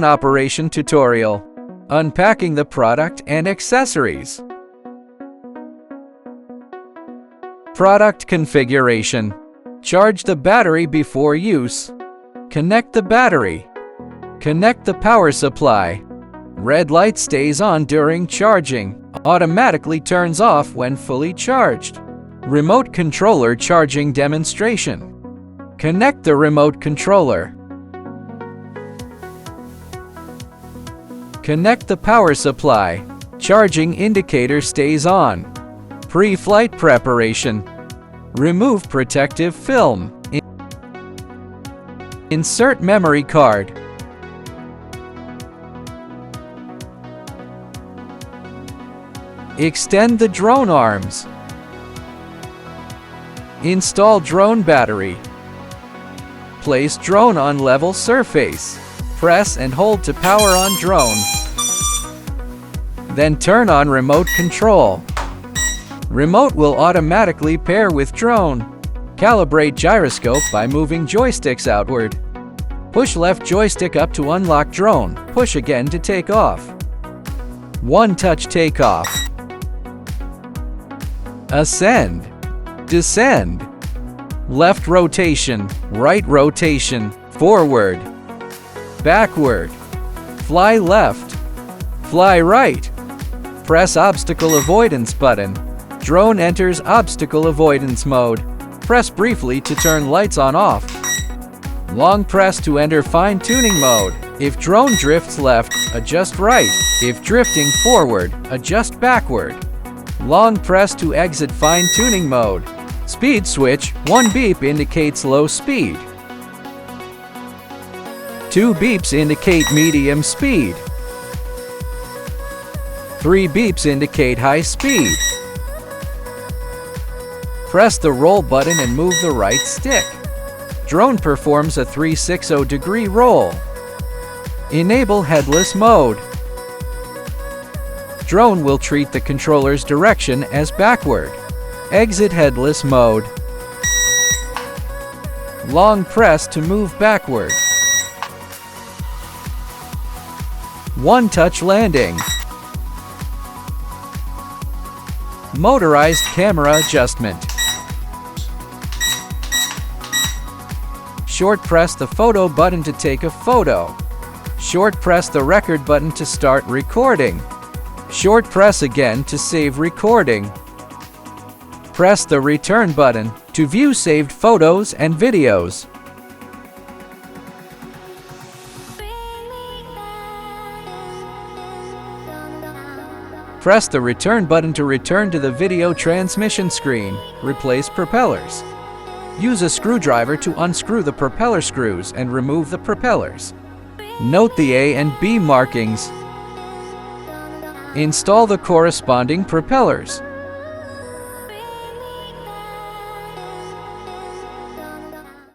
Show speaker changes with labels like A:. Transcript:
A: Operation tutorial. Unpacking the product and accessories. Product configuration. Charge the battery before use. Connect the battery. Connect the power supply. Red light stays on during charging. Automatically turns off when fully charged. Remote controller charging demonstration. Connect the remote controller. Connect the power supply. Charging indicator stays on. Pre-flight preparation. Remove protective film. Insert memory card. Extend the drone arms. Install drone battery. Place drone on level surface. Press and hold to power on drone. Then turn on remote control. Remote will automatically pair with drone. Calibrate gyroscope by moving joysticks outward. Push left joystick up to unlock drone. Push again to take off. One-touch takeoff. Ascend. Descend. Left rotation. Right rotation. Forward. Backward. Fly left. Fly right. Press obstacle avoidance button. Drone enters obstacle avoidance mode. Press briefly to turn lights on off. Long press to enter fine-tuning mode. If drone drifts left, adjust right. If drifting forward, adjust backward. Long press to exit fine-tuning mode. Speed switch. 1 beep indicates low speed. 2 beeps indicate medium speed. 3 beeps indicate high speed. Press the roll button and move the right stick. Drone performs a 360-degree roll. Enable headless mode. Drone will treat the controller's direction as backward. Exit headless mode. Long press to move backward. One-touch landing. Motorized camera adjustment. Short press the photo button to take a photo. Short press the record button to start recording. Short press again to save recording. Press the return button to view saved photos and videos. Press the return button to return to the video transmission screen. Replace propellers. Use a screwdriver to unscrew the propeller screws and remove the propellers. Note the A and B markings. Install the corresponding propellers.